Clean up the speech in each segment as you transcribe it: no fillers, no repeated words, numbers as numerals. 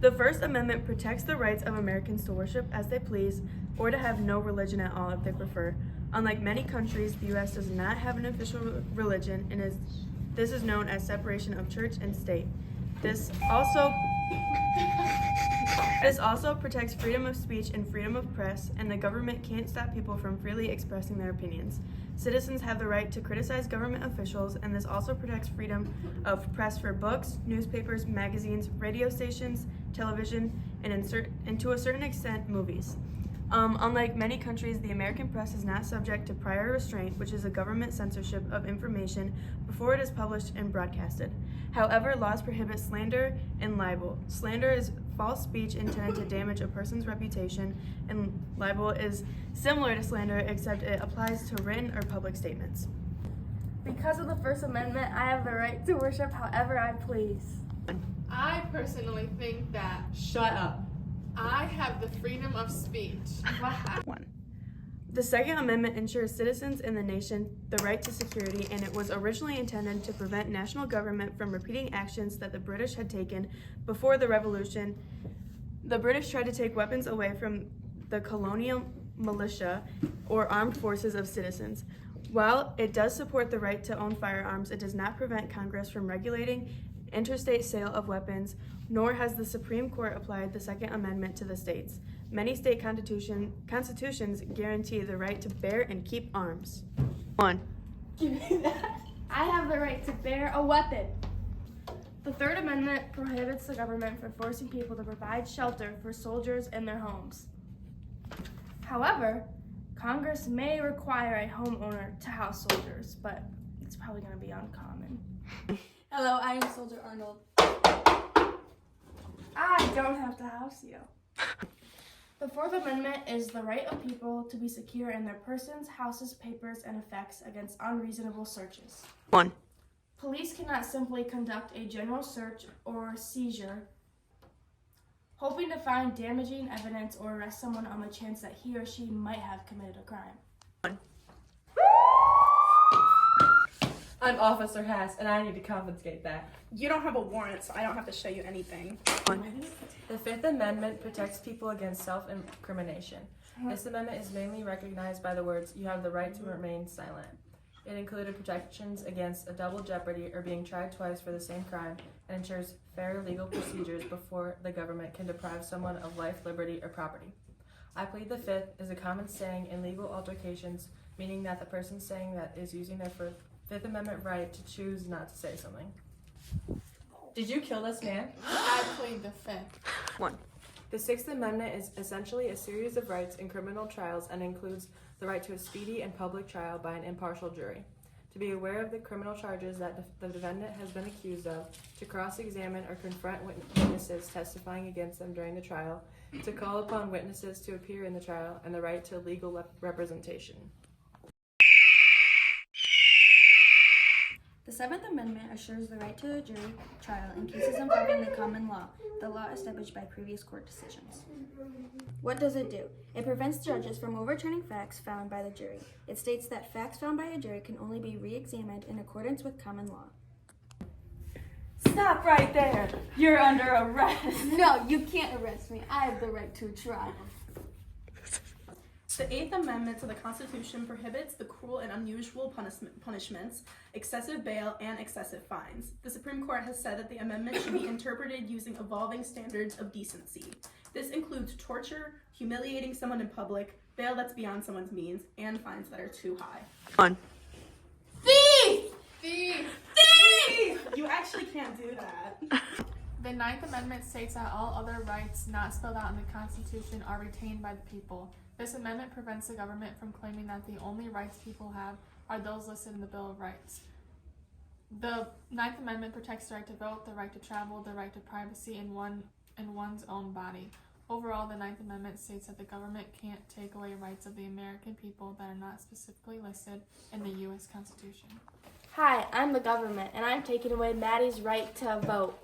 The First Amendment protects the rights of Americans to worship as they please or to have no religion at all if they prefer. Unlike many countries, the U.S. does not have an official religion and this is known as separation of church and state. This also protects freedom of speech and freedom of press, and the government can't stop people from freely expressing their opinions. Citizens have the right to criticize government officials, and this also protects freedom of press for books, newspapers, magazines, radio stations, television, and to a certain extent, movies. Unlike many countries, the American press is not subject to prior restraint, which is a government censorship of information before it is published and broadcasted. However, laws prohibit slander and libel. Slander is false speech intended to damage a person's reputation, and libel is similar to slander except it applies to written or public statements. Because of the First Amendment, I have the right to worship however I please. I personally think that Shut up. I have the freedom of speech. The Second Amendment ensures citizens in the nation the right to security, and it was originally intended to prevent national government from repeating actions that the British had taken before the Revolution. The British tried to take weapons away from the colonial militia or armed forces of citizens. While it does support the right to own firearms, it does not prevent Congress from regulating interstate sale of weapons, nor has the Supreme Court applied the Second Amendment to the states. Many state constitutions guarantee the right to bear and keep arms. 1. Give me that. I have the right to bear a weapon. The Third Amendment prohibits the government from forcing people to provide shelter for soldiers in their homes. However, Congress may require a homeowner to house soldiers, but it's probably going to be uncommon. Hello, I am Soldier Arnold. I don't have to house you. The Fourth Amendment is the right of people to be secure in their persons, houses, papers, and effects against unreasonable searches. 1. Police cannot simply conduct a general search or seizure, hoping to find damaging evidence or arrest someone on the chance that he or she might have committed a crime. I'm Officer Hass, and I need to confiscate that. You don't have a warrant, so I don't have to show you anything. The Fifth Amendment protects people against self-incrimination. This amendment is mainly recognized by the words, "You have the right to remain silent." It included protections against a double jeopardy or being tried twice for the same crime, and ensures fair legal procedures before the government can deprive someone of life, liberty, or property. I plead the Fifth is a common saying in legal altercations, meaning that the person saying that is using their Fifth Amendment right to choose not to say something. Did you kill this man? I plead the Fifth. 1. The Sixth Amendment is essentially a series of rights in criminal trials and includes the right to a speedy and public trial by an impartial jury, to be aware of the criminal charges that the defendant has been accused of, to cross-examine or confront witnesses testifying against them during the trial, to call upon witnesses to appear in the trial, and the right to legal representation. The Seventh Amendment assures the right to a jury trial in cases involving the common law, the law established by previous court decisions. What does it do? It prevents judges from overturning facts found by the jury. It states that facts found by a jury can only be re-examined in accordance with common law. Stop right there! You're under arrest! No, you can't arrest me. I have the right to a trial. The Eighth Amendment to the Constitution prohibits the cruel and unusual punishments, excessive bail, and excessive fines. The Supreme Court has said that the amendment should be interpreted using evolving standards of decency. This includes torture, humiliating someone in public, bail that's beyond someone's means, and fines that are too high. 1. Thief! Thief! Thief! You actually can't do that. The Ninth Amendment states that all other rights not spelled out in the Constitution are retained by the people. This amendment prevents the government from claiming that the only rights people have are those listed in the Bill of Rights. The Ninth Amendment protects the right to vote, the right to travel, the right to privacy in one's own body. Overall, the Ninth Amendment states that the government can't take away rights of the American people that are not specifically listed in the U.S. Constitution. Hi, I'm the government, and I'm taking away Maddie's right to vote.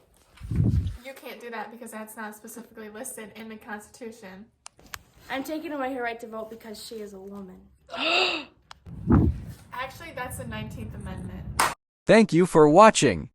You can't do that because that's not specifically listed in the Constitution. I'm taking away her right to vote because she is a woman. Actually, that's the 19th Amendment. Thank you for watching.